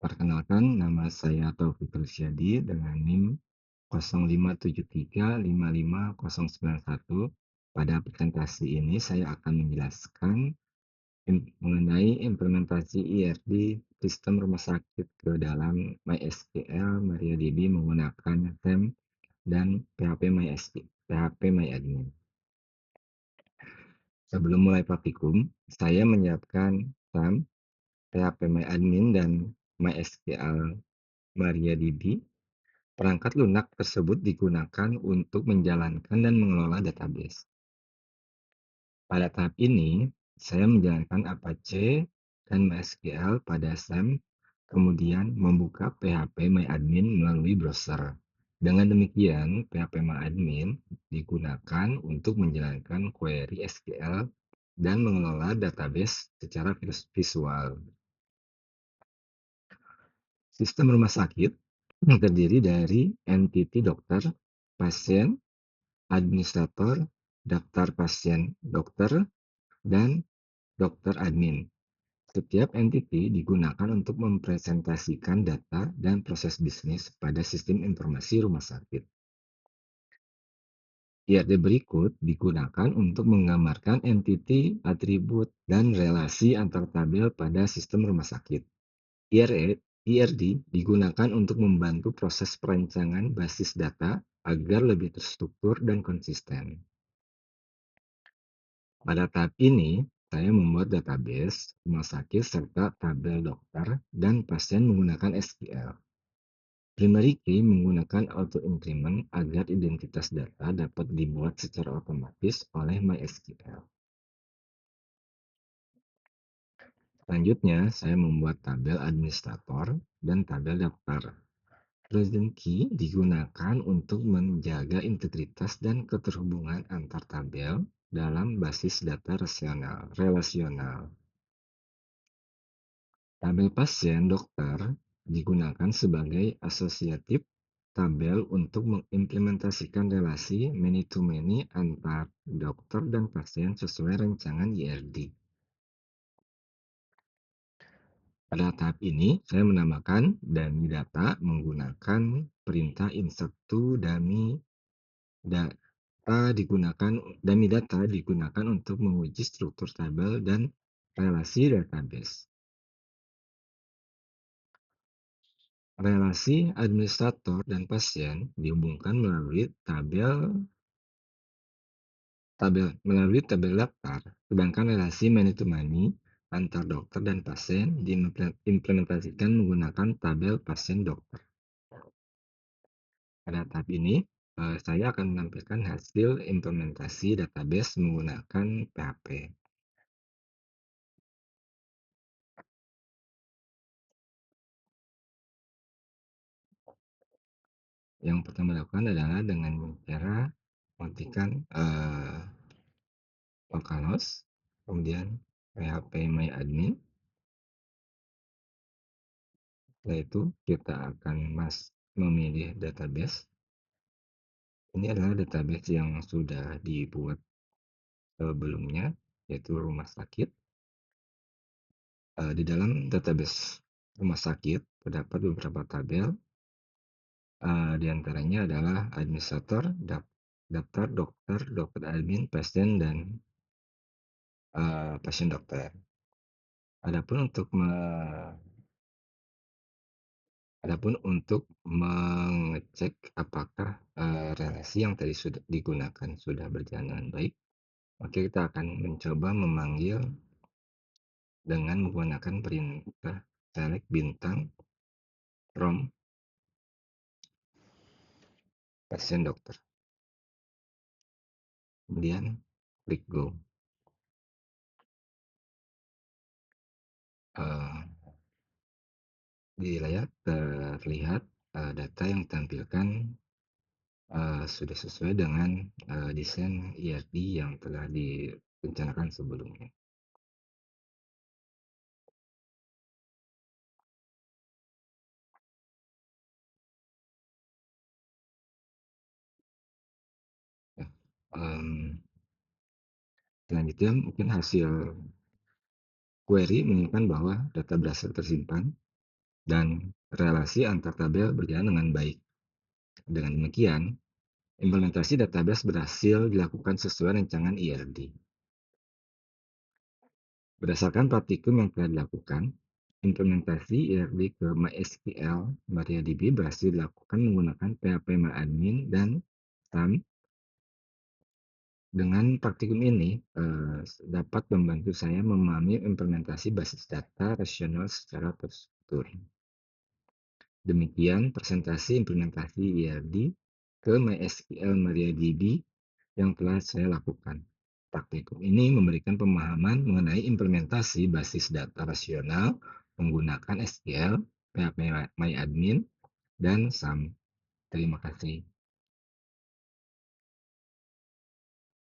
Perkenalkan, nama saya Taufik Rushyadi dengan NIM 0573550091. Pada presentasi ini saya akan menjelaskan mengenai implementasi IRD sistem rumah sakit ke dalam MySQL MariaDB menggunakan SAM dan PHP MyAdmin. Sebelum mulai praktikum, saya menyiapkan SAM, PHP MyAdmin, dan MySQL MariaDB. Perangkat lunak tersebut digunakan untuk menjalankan dan mengelola database. Pada tahap ini, saya menjalankan Apache dan MySQL pada SAM, kemudian membuka PHP MyAdmin melalui browser. Dengan demikian, PHP MyAdmin digunakan untuk menjalankan query SQL dan mengelola database secara visual. Sistem rumah sakit terdiri dari entiti dokter, pasien, administrator, daftar pasien dokter, dan dokter admin. Setiap entiti digunakan untuk mempresentasikan data dan proses bisnis pada sistem informasi rumah sakit. IRD berikut digunakan untuk menggambarkan entiti, atribut, dan relasi antar tabel pada sistem rumah sakit. IRD digunakan untuk membantu proses perancangan basis data agar lebih terstruktur dan konsisten. Pada tahap ini, saya membuat database rumah sakit serta tabel dokter dan pasien menggunakan SQL. Primary key menggunakan auto-increment agar identitas data dapat dibuat secara otomatis oleh MySQL. Selanjutnya, saya membuat tabel administrator dan tabel daftar. Present key digunakan untuk menjaga integritas dan keterhubungan antar tabel dalam basis data relasional. Tabel pasien dokter digunakan sebagai asosiatif tabel untuk mengimplementasikan relasi many-to-many antar dokter dan pasien sesuai rancangan IRD. Pada tahap ini, saya menambahkan dummy data menggunakan perintah insert to dummy dummy data digunakan untuk menguji struktur tabel dan relasi database. Relasi administrator dan pasien dihubungkan melalui tabel daftar, sedangkan relasi many-to-many antar dokter dan pasien diimplementasikan menggunakan tabel pasien dokter. Pada tahap ini, saya akan menampilkan hasil implementasi database menggunakan PHP. Yang pertama dilakukan adalah dengan cara mengaktifkan localhost, kemudian PHP MyAdmin. Setelah itu kita akan memilih database. Ini adalah database yang sudah dibuat sebelumnya, yaitu rumah sakit. Di dalam database rumah sakit terdapat beberapa tabel, di antaranya adalah administrator, daftar dokter, dokter admin, pasien, dan pasien dokter. Adapun untuk mengecek apakah relasi yang tadi sudah digunakan sudah berjalan dengan baik, maka kita akan mencoba memanggil dengan menggunakan perintah select bintang from pasien dokter. Kemudian klik go. Di layar terlihat data yang ditampilkan sudah sesuai dengan desain IRD yang telah direncanakan sebelumnya. Ya, selanjutnya mungkin hasil query menunjukkan bahwa data berhasil tersimpan. dan relasi antar tabel berjalan dengan baik. Dengan demikian, implementasi database berhasil dilakukan sesuai rancangan IRD. Berdasarkan praktikum yang telah dilakukan, implementasi IRD ke MySQL MariaDB berhasil dilakukan menggunakan PHP dan SAM. Dengan praktikum ini, dapat membantu saya memahami implementasi basis data rasional secara terstruktur. Demikian presentasi implementasi IRD ke MySQL MariaDB yang telah saya lakukan. Praktikum ini memberikan pemahaman mengenai implementasi basis data rasional menggunakan SQL, PHP MyAdmin, dan SAM. Terima kasih.